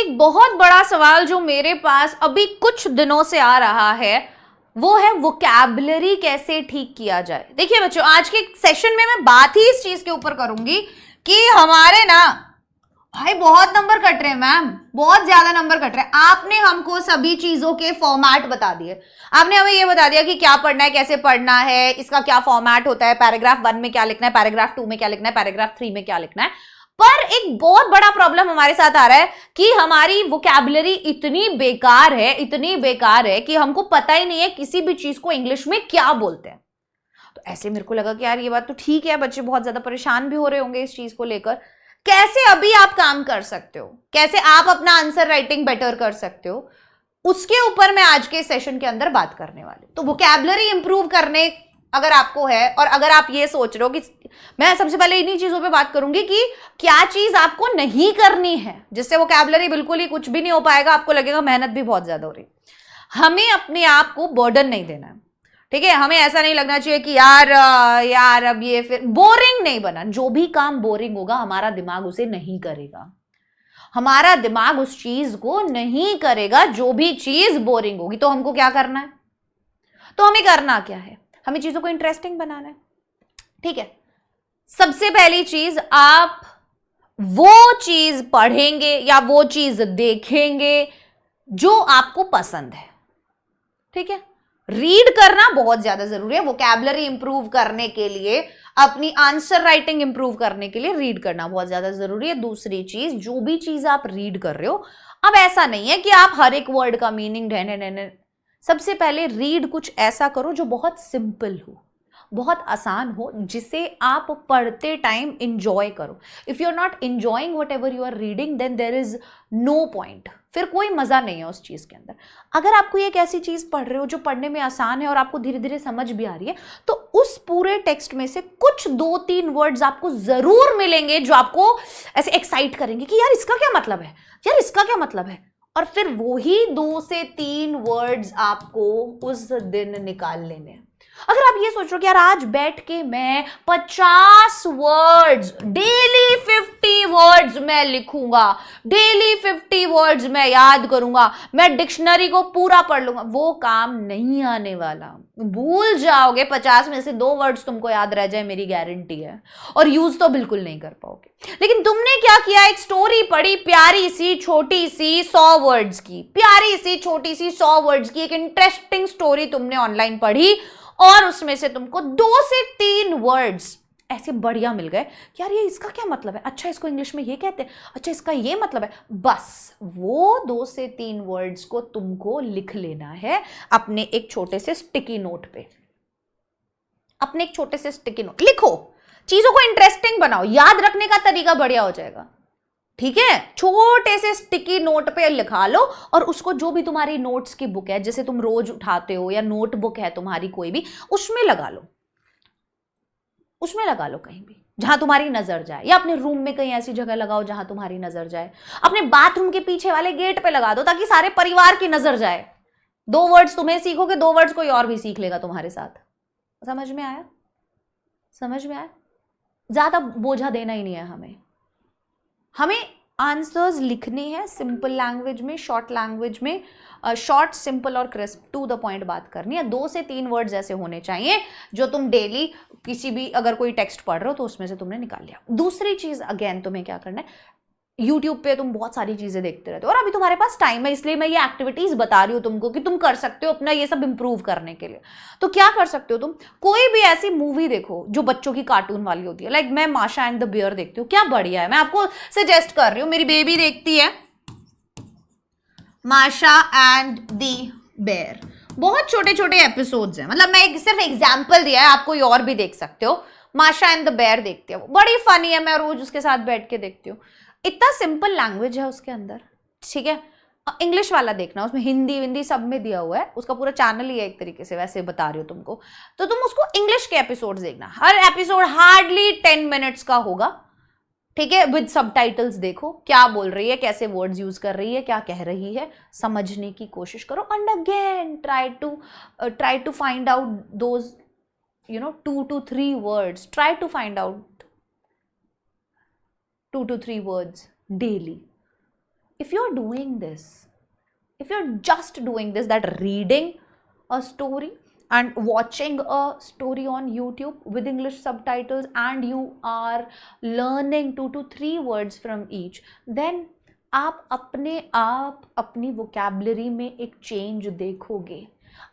एक बहुत बड़ा सवाल जो मेरे पास अभी कुछ दिनों से आ रहा है वो है वोकैबुलरी कैसे ठीक किया जाए। देखिए बच्चों, आज के सेशन में मैं बात ही इस चीज के ऊपर करूंगी कि हमारे ना भाई बहुत नंबर कट रहे हैं मैम, बहुत ज्यादा नंबर कट रहे हैं। आपने हमको सभी चीजों के फॉर्मेट बता दिए, आपने हमें ये बता दिया कि क्या पढ़ना है, कैसे पढ़ना है, इसका क्या फॉर्मेट होता है, पैराग्राफ 1 में क्या लिखना है, पैराग्राफ 2 में क्या लिखना है, पैराग्राफ 3 में क्या लिखना है। पर एक बहुत बड़ा प्रॉब्लम हमारे साथ आ रहा है कि हमारी वोकैबुलरी इतनी बेकार है कि हमको पता ही नहीं है किसी भी चीज को इंग्लिश में क्या बोलते हैं। तो ऐसे मेरे को लगा कि यार ये बात तो ठीक है, बच्चे बहुत ज्यादा परेशान भी हो रहे होंगे इस चीज को लेकर। कैसे अभी आप काम कर सकते हो, कैसे आप अपना आंसर राइटिंग बेटर कर सकते हो, उसके ऊपर मैं आज के सेशन के अंदर बात करने वाली। तो वोकैबुलरी इंप्रूव करने अगर आपको है, और अगर आप ये सोच रहे हो कि मैं सबसे पहले इन्हीं चीजों पे बात करूंगी कि क्या चीज आपको नहीं करनी है जिससे वोकैबुलरी बिल्कुल ही कुछ भी नहीं हो पाएगा, आपको लगेगा मेहनत भी बहुत ज्यादा हो रही। हमें अपने आप को बर्डन नहीं देना है, ठीक है। हमें ऐसा नहीं लगना चाहिए कि यार अब ये फिर बोरिंग नहीं बना। जो भी काम बोरिंग होगा हमारा दिमाग उसे नहीं करेगा, हमारा दिमाग उस चीज को नहीं करेगा। जो भी चीज बोरिंग होगी तो हमको क्या करना है, तो हमें करना क्या है, हमें चीजों को इंटरेस्टिंग बनाना है, ठीक है। सबसे पहली चीज, आप वो चीज पढ़ेंगे या वो चीज देखेंगे जो आपको पसंद है, ठीक है। रीड करना बहुत ज्यादा जरूरी है वोकैबुलरी इंप्रूव करने के लिए, अपनी आंसर राइटिंग इंप्रूव करने के लिए रीड करना बहुत ज्यादा जरूरी है। दूसरी चीज, जो भी चीज आप रीड कर रहे हो, अब ऐसा नहीं है कि आप हर एक वर्ड का मीनिंग ढूंढने। सबसे पहले रीड कुछ ऐसा करो जो बहुत सिंपल हो, बहुत आसान हो, जिसे आप पढ़ते टाइम इंजॉय करो। If you are not enjoying whatever you are reading then there is no point, फिर कोई मजा नहीं है उस चीज के अंदर। अगर आप कोई एक ऐसी चीज पढ़ रहे हो जो पढ़ने में आसान है और आपको धीरे धीरे समझ भी आ रही है, तो उस पूरे टेक्स्ट में से कुछ 2-3 वर्ड्स आपको जरूर मिलेंगे जो आपको ऐसे एक्साइट करेंगे कि यार इसका क्या मतलब है, यार इसका क्या मतलब है। और फिर वही 2 से 3 वर्ड्स आपको उस दिन निकाल लेने हैं। अगर आप ये सोच रहे हो कि यार आज बैठ के मैं 50 वर्ड्स, डेली 50 वर्ड्स मैं लिखूंगा, डेली 50 वर्ड्स मैं याद करूंगा, मैं डिक्शनरी को पूरा पढ़ लूंगा, वो काम नहीं आने वाला। भूल जाओगे, 50 में से 2 वर्ड्स तुमको याद रह जाए मेरी गारंटी है, और यूज तो बिल्कुल नहीं कर पाओगे। लेकिन तुमने क्या किया, एक स्टोरी पढ़ी, प्यारी सी छोटी सी 100 वर्ड्स की, प्यारी सी छोटी सी 100 वर्ड्स की एक इंटरेस्टिंग स्टोरी तुमने ऑनलाइन पढ़ी, और उसमें से तुमको 2 से 3 वर्ड्स ऐसे बढ़िया मिल गए कि यार ये इसका क्या मतलब है, अच्छा इसको इंग्लिश में ये कहते हैं, अच्छा इसका ये मतलब है। बस वो 2 से 3 वर्ड्स को तुमको लिख लेना है अपने एक छोटे से स्टिकी नोट पे। अपने एक छोटे से स्टिकी नोट लिखो, चीजों को इंटरेस्टिंग बनाओ, याद रखने का तरीका बढ़िया हो जाएगा, ठीक है। छोटे से स्टिकी नोट पे लिखा लो, और उसको जो भी तुम्हारी नोट्स की बुक है, जैसे तुम रोज उठाते हो, या नोटबुक है तुम्हारी कोई भी, उसमें लगा लो, उसमें लगा लो कहीं भी जहां तुम्हारी नजर जाए, या अपने रूम में कहीं ऐसी जगह लगाओ जहां तुम्हारी नजर जाए। अपने बाथरूम के पीछे वाले गेट पे लगा दो ताकि सारे परिवार की नजर जाए। 2 वर्ड्स तुम्हें सीखोगे, 2 वर्ड्स कोई और भी सीख लेगा तुम्हारे साथ। समझ में आया, समझ में आया। ज्यादा बोझा देना ही नहीं है हमें, हमें आंसर्स लिखने हैं सिंपल लैंग्वेज में, शॉर्ट लैंग्वेज में, शॉर्ट, सिंपल और क्रिस्प, टू द पॉइंट बात करनी है। 2 से 3 वर्ड्स ऐसे होने चाहिए जो तुम डेली किसी भी, अगर कोई टेक्स्ट पढ़ रहे हो तो उसमें से तुमने निकाल लिया। दूसरी चीज, अगेन तुम्हें क्या करना है, यूट्यूब पे तुम बहुत सारी चीजें देखते रहते हो, और अभी तुम्हारे पास टाइम है, इसलिए मैं ये एक्टिविटीज बता रही हूँ तुमको कि तुम कर सकते हो अपना ये सब इंप्रूव करने के लिए। तो क्या कर सकते हो, तुम कोई भी ऐसी मूवी देखो जो बच्चों की कार्टून वाली होती है। लाइक मैं माशा एंड द बियर देखती हूँ, क्या बढ़िया है, मैं आपको सजेस्ट कर रही हूँ। मेरी बेबी देखती है माशा एंड द बेयर, बहुत छोटे छोटे एपिसोड्स हैं, मतलब मैं एक सिर्फ एग्जाम्पल दिया है, आप कोई और भी देख सकते हो। माशा एंड द बेयर देखती है, वो बड़ी फनी है, मैं रोज उसके साथ बैठ के देखती हूँ। इतना सिंपल लैंग्वेज है उसके अंदर, ठीक है। इंग्लिश वाला देखना, उसमें हिंदी विंदी सब में दिया हुआ है, उसका पूरा चैनल ही है एक तरीके से, वैसे बता रही हूँ तुमको। तो तुम उसको इंग्लिश के एपिसोड्स देखना, हर एपिसोड हार्डली 10 मिनट्स का होगा, ठीक है। विद सबटाइटल्स देखो क्या बोल रही है, कैसे वर्ड्स यूज कर रही है, क्या कह रही है, समझने की कोशिश करो। And again try to find out those 2 to 3 words. Try to find out 2 to 3 words daily. if you're doing this, if you're just doing this, that reading a story and watching a story on YouTube with English subtitles, and you are learning 2 to 3 words from each, then आप अपने आप अपनी vocabulary में एक change देखोगे,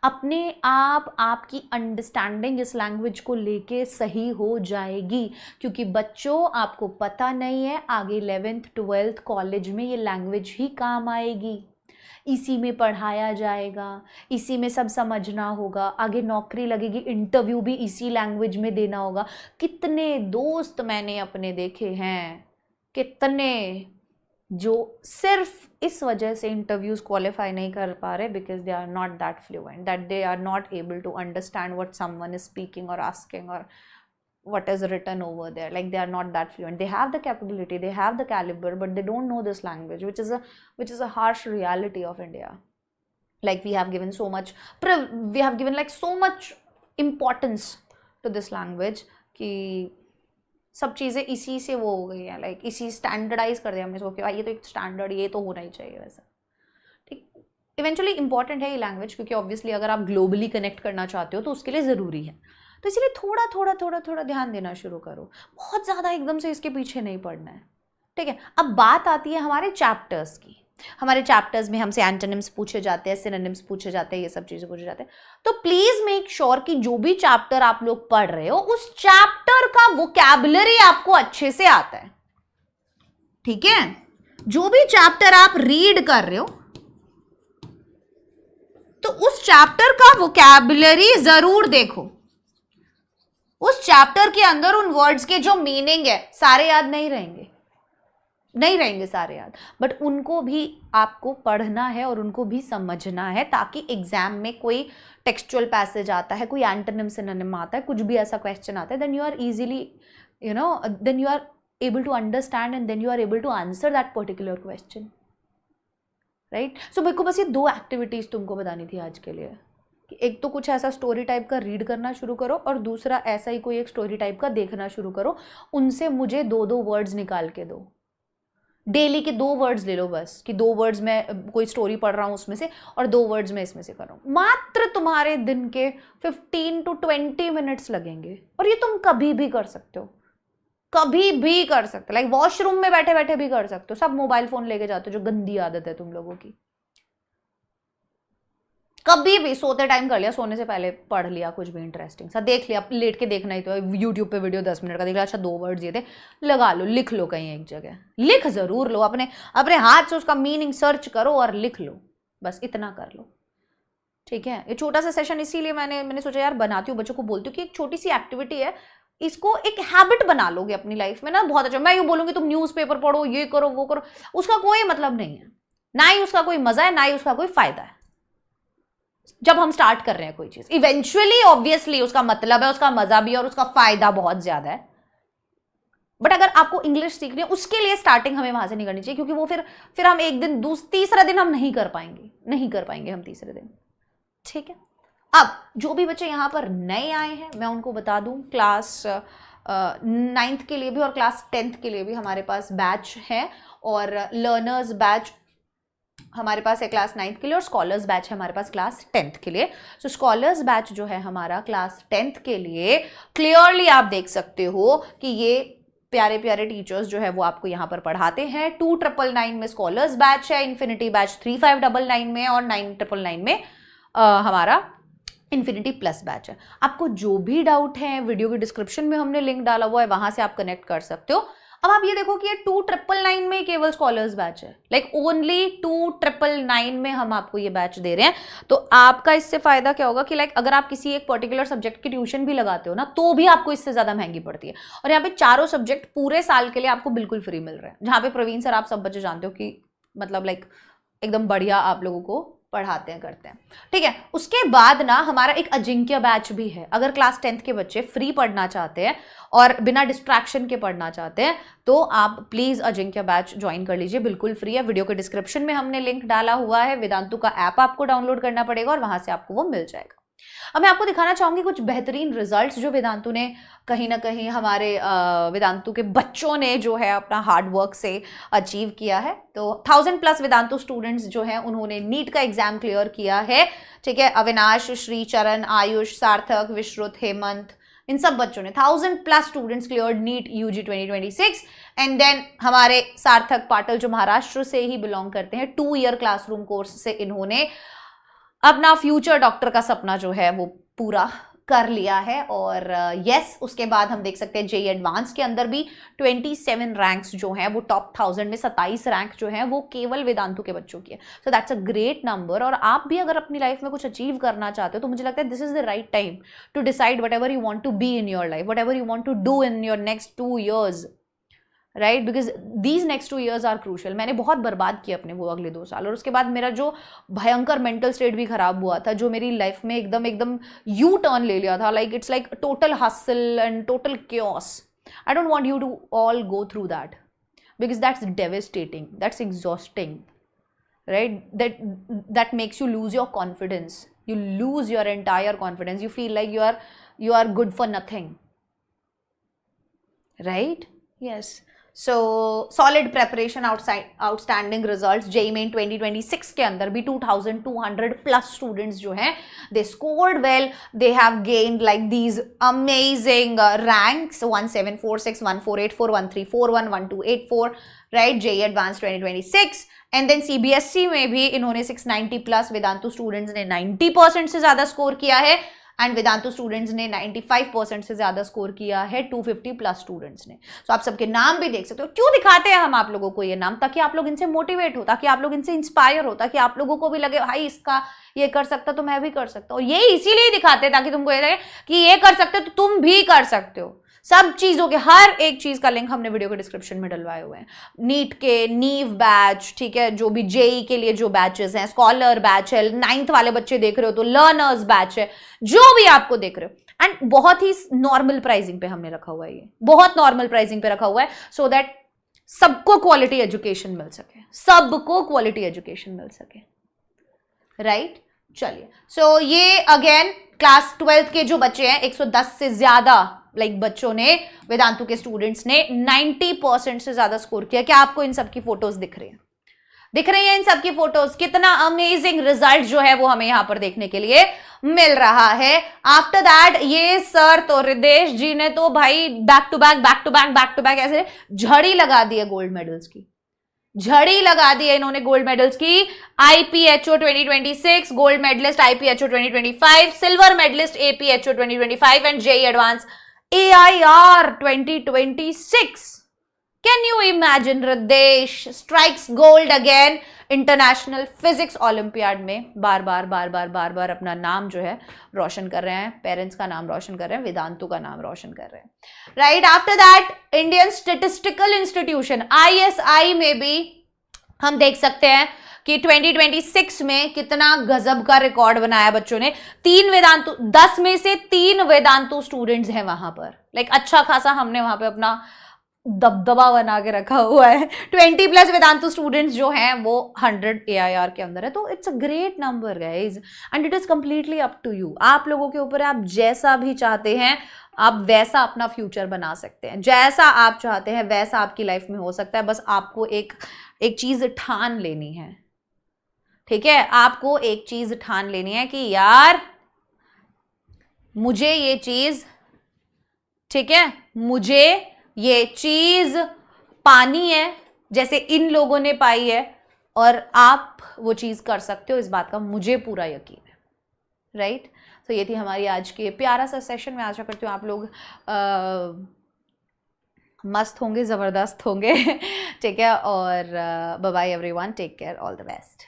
अपने आप आपकी अंडरस्टैंडिंग इस लैंग्वेज को लेके सही हो जाएगी, क्योंकि बच्चों आपको पता नहीं है आगे 11th 12th कॉलेज में ये लैंग्वेज ही काम आएगी, इसी में पढ़ाया जाएगा, इसी में सब समझना होगा, आगे नौकरी लगेगी, इंटरव्यू भी इसी लैंग्वेज में देना होगा। कितने दोस्त मैंने अपने देखे हैं, कितने जो सिर्फ इस वजह से इंटरव्यूज क्वालिफाई नहीं कर पा रहे, because they are not that fluent, that they are not able to understand what someone is speaking और आस्किंग और what is written over there. Like, they are not that fluent. They have the capability, they have the caliber, but they don't know this language, which is a harsh reality of India. Like, we have given so much like so much importance to this language कि सब चीज़ें इसी से वो हो गई हैं, like इसी स्टैंडर्डाइज कर दिया हमने इसको कि ये तो एक स्टैंडर्ड, ये तो होना ही चाहिए वैसा। ठीक, इवेंचुअली इंपॉर्टेंट है ये लैंग्वेज, क्योंकि ऑब्वियसली अगर आप ग्लोबली कनेक्ट करना चाहते हो तो उसके लिए ज़रूरी है, तो इसलिए थोड़ा थोड़ा थोड़ा थोड़ा ध्यान देना शुरू करो, बहुत ज़्यादा एकदम से इसके पीछे नहीं पड़ना है। ठीक है, अब बात आती है हमारे चैप्टर्स की। हमारे चैप्टर्स में हमसे एंटोनिम्स पूछे जाते हैं, सिनोनिम्स पूछे जाते हैं, ये सब चीज़ें पूछे जाते हैं। तो प्लीज़ मेक श्योर कि जो भी चैप्टर आप लोग पढ़ रहे हो उस चैप्टर का वोकैबुलरी आपको अच्छे से आता है। ठीक है, जो भी चैप्टर आप रीड कर रहे हो तो उस चैप्टर का वोकैबुलरी जरूर देखो। उस चैप्टर के अंदर उन वर्ड्स के जो मीनिंग है सारे याद नहीं रहेंगे सारे याद, बट उनको भी आपको पढ़ना है और उनको भी समझना है, ताकि एग्जाम में कोई टेक्सचुअल पैसेज आता है, कोई एंटोनिम सिनोनिम आता है, कुछ भी ऐसा क्वेश्चन आता है, then you are easily then you are able to understand and then you are able to answer that particular question, right. So मेरे को बस ये 2 एक्टिविटीज तुमको बतानी थी आज के लिए। एक तो कुछ ऐसा स्टोरी टाइप का रीड करना शुरू करो, और दूसरा ऐसा ही कोई एक स्टोरी टाइप का देखना शुरू करो, उनसे मुझे 2-2 वर्ड्स निकाल के दो। डेली के 2 वर्ड्स ले लो बस, कि 2 वर्ड्स में कोई स्टोरी पढ़ रहा हूँ उसमें से, और 2 वर्ड्स में इसमें से कर रहा हूँ। मात्र तुम्हारे दिन के 15 to 20 मिनट्स लगेंगे, और ये तुम कभी भी कर सकते हो, कभी भी कर सकते हो। लाइक वॉशरूम में बैठे बैठे भी कर सकते हो। सब मोबाइल फोन लेके जाते हो, जो गंदी आदत है तुम लोगों की। कभी भी सोते टाइम कर लिया, सोने से पहले पढ़ लिया कुछ भी इंटरेस्टिंग सा, देख लिया, लेट के देखना ही तो है, यूट्यूब पे वीडियो 10 मिनट का देख लिया, अच्छा 2 वर्ड्स ये थे, लगा लो, लिख लो कहीं एक जगह, लिख जरूर लो, अपने हाथ से उसका मीनिंग सर्च करो और लिख लो, बस इतना कर लो। ठीक है, ये छोटा सा सेशन इसीलिए मैंने सोचा यार बनाती हूँ, बच्चों को बोलती हूँ कि एक छोटी सी एक्टिविटी है, इसको एक हैबिट बना लोगे अपनी लाइफ में ना, बहुत अच्छा। मैं यूँ बोलूँगी तुम न्यूज़पेपर पढ़ो, ये करो वो करो, उसका कोई मतलब नहीं है, ना ही उसका कोई मजा है, ना ही उसका कोई फायदा है। जब हम स्टार्ट कर रहे हैं कोई चीज, इवेंचुअली ऑब्वियसली उसका मतलब है, उसका मजा भी है और उसका फायदा बहुत ज्यादा है, बट अगर आपको इंग्लिश सीखनी है उसके लिए स्टार्टिंग हमें वहां से नहीं करनी चाहिए, क्योंकि वो फिर हम एक दिन तीसरा दिन हम नहीं कर पाएंगे हम तीसरे दिन। ठीक है, अब जो भी बच्चे यहाँ पर नए आए हैं मैं उनको बता दूं, क्लास 9th के लिए भी और क्लास 10th के लिए भी हमारे पास बैच है, और लर्नर्स बैच हमारे पास है क्लास 9th के लिए, और स्कॉलर्स बैच है हमारे पास क्लास 10th के लिए। सो स्कॉलर्स बैच जो है हमारा क्लास 10th के लिए, क्लियरली आप देख सकते हो कि ये प्यारे प्यारे टीचर्स जो है वो आपको यहाँ पर पढ़ाते हैं। 2999 में स्कॉलर्स बैच है, इन्फिनिटी बैच 3599 में, और 9999 में हमारा इन्फिनिटी प्लस बैच है। आपको जो भी डाउट है, वीडियो के डिस्क्रिप्शन में हमने लिंक डाला हुआ है, वहां से आप कनेक्ट कर सकते हो। अब आप ये देखो कि ये 2999 में केवल स्कॉलर्स बैच है, लाइक ओनली 2999 में हम आपको ये बैच दे रहे हैं। तो आपका इससे फायदा क्या होगा कि लाइक अगर आप किसी एक पर्टिकुलर सब्जेक्ट की ट्यूशन भी लगाते हो ना, तो भी आपको इससे ज्यादा महंगी पड़ती है। और यहाँ पे चारों सब्जेक्ट पूरे साल के लिए आपको बिल्कुल फ्री मिल रहे हैं, जहाँ पे प्रवीण सर आप सब बच्चे जानते हो कि मतलब लाइक एकदम बढ़िया आप लोगों को पढ़ाते हैं, करते हैं। ठीक है, उसके बाद ना हमारा एक अजिंक्य बैच भी है। अगर क्लास 10th के बच्चे फ्री पढ़ना चाहते हैं और बिना डिस्ट्रैक्शन के पढ़ना चाहते हैं, तो आप प्लीज अजिंक्य बैच ज्वाइन कर लीजिए, बिल्कुल फ्री है। वीडियो के डिस्क्रिप्शन में हमने लिंक डाला हुआ है, वेदांतु का ऐप आपको डाउनलोड करना पड़ेगा और वहां से आपको वो मिल जाएगा। अब मैं आपको दिखाना चाहूंगी कुछ बेहतरीन रिजल्ट्स जो वेदांतु ने कहीं ना कहीं हमारे वेदांतु के बच्चों ने जो है अपना हार्ड वर्क से अचीव किया है। तो 1000+ वेदांतु स्टूडेंट्स जो हैं उन्होंने नीट का एग्जाम क्लियर किया है, ठीक है। अविनाश, श्रीचरण, आयुष, सार्थक, विश्रुत, हेमंत, इन सब बच्चों ने 1000+ students cleared NEET UG 2026। And then हमारे सार्थक पाटिल जो महाराष्ट्र से ही बिलोंग करते हैं, 2 ईयर क्लासरूम कोर्स से इन्होंने अपना फ्यूचर डॉक्टर का सपना जो है वो पूरा कर लिया है। और यस, उसके बाद हम देख सकते हैं जेई एडवांस के अंदर भी 27 रैंक्स जो हैं वो टॉप 1000 में 27 रैंक जो हैं वो केवल वेदांतु के बच्चों की है। So that's a great number. और आप भी अगर अपनी लाइफ में कुछ अचीव करना चाहते हो तो मुझे लगता है this is the right time to decide whatever you want to be in your life, whatever you want to do in your next 2 years, right, because these next 2 years are crucial. मैंने बहुत बर्बाद किया अपने वो अगले 2 साल, और उसके बाद मेरा जो भयंकर मेंटल स्टेट भी खराब हुआ था, जो मेरी लाइफ में एकदम यू टर्न ले लिया था, like it's like total hustle and total chaos. I don't want you to all go through that, because that's devastating, that's exhausting, right? That makes you lose your confidence, you lose your entire confidence, you feel like you are good for nothing, right? Yes. So solid preparation, outstanding results. JEE Main 2026 के अंदर भी 2200+ students जो हैं they scored well, they have gained like these amazing ranks 1746, 1484, 1341, 1284, right? JEE Advanced 2026. And then CBSE में भी इन्होंने 690+, Vedantu students ने 90% से ज्यादा स्कोर किया है, एंड वेदांतु स्टूडेंट्स ने 95% से ज्यादा स्कोर किया है 250+ स्टूडेंट्स ने। तो आप सबके नाम भी देख सकते हो। क्यों दिखाते हैं हम आप लोगों को ये नाम? ताकि आप लोग इनसे मोटिवेट हो, ताकि आप लोग इनसे इंस्पायर हो, ताकि आप लोगों को भी लगे भाई इसका ये कर सकता तो मैं भी कर सकता हूँ। ये इसीलिए दिखाते हैं ताकि तुमको ये लगे कि ये कर सकते हो तो तुम भी कर सकते हो। सब चीजों के हर एक चीज का लिंक हमने वीडियो के डिस्क्रिप्शन में डलवाए हुए हैं। नीट के नीव बैच, ठीक है, जो भी जेई के लिए जो बैचेस हैं, स्कॉलर बैच है, 9th वाले बच्चे देख रहे हो तो लर्नर्स बैच है, जो भी आपको देख रहे हो। एंड बहुत ही नॉर्मल प्राइसिंग पे हमने रखा हुआ है, ये बहुत नॉर्मल प्राइसिंग पे रखा हुआ है, सो दैट सबको क्वालिटी एजुकेशन मिल सके, सबको क्वालिटी एजुकेशन मिल सके, राइट? चलिए, सो ये अगेन क्लास 12th के जो बच्चे हैं, 110 से ज्यादा बच्चों ने, वेदांतु के स्टूडेंट्स ने 90% से ज्यादा स्कोर किया। क्या आपको इन सब की फोटोज दिख रही हैं? दिख रही है इन सब की फोटोज? कितना अमेजिंग रिजल्ट जो है वो हमें यहां पर देखने के लिए मिल रहा है। आफ्टर दैट ये सर तो रिदेश जी ने तो भाई बैक टू बैक ऐसे झड़ी लगा दी है गोल्ड मेडल्स की, झड़ी लगा दी है इन्होंने गोल्ड मेडल्स की। IPHO 2026 gold medalist, IPHO 2025 silver medalist, APHO 2025 and JEE advanced AIR 2026। Can you imagine? Ridesh strikes gold again international physics olympiad में। बार बार अपना नाम जो है रोशन कर रहे हैं, पेरेंट्स का नाम रोशन कर रहे हैं, वेदांतु का नाम रोशन कर रहे हैं, right? After that Indian statistical institution ISI में भी हम देख सकते हैं कि 2026 में कितना गजब का रिकॉर्ड बनाया बच्चों ने। 3 वेदांतु, 10 में से 3 वेदांतु स्टूडेंट्स हैं वहां पर, अच्छा खासा हमने वहां पे अपना दबदबा बना के रखा हुआ है। 20+ वेदांतु स्टूडेंट्स जो हैं वो 100 AIR के अंदर है। तो it's a great number guys, and it is completely up to you. आप लोगों के ऊपर है, आप जैसा भी चाहते हैं आप वैसा अपना फ्यूचर बना सकते हैं, जैसा आप चाहते हैं वैसा आपकी लाइफ में हो सकता है। बस आपको एक चीज ठान लेनी है, ठीक है? आपको एक चीज ठान लेनी है कि यार मुझे ये चीज, ठीक है, मुझे ये चीज पानी है जैसे इन लोगों ने पाई है, और आप वो चीज कर सकते हो, इस बात का मुझे पूरा यकीन है, राइट? तो ये थी हमारी आज के प्यारा सा सेशन। मैं आशा करती हूँ आप लोग मस्त होंगे, जबरदस्त होंगे, ठीक है? और bye bye everyone, take care, all the best.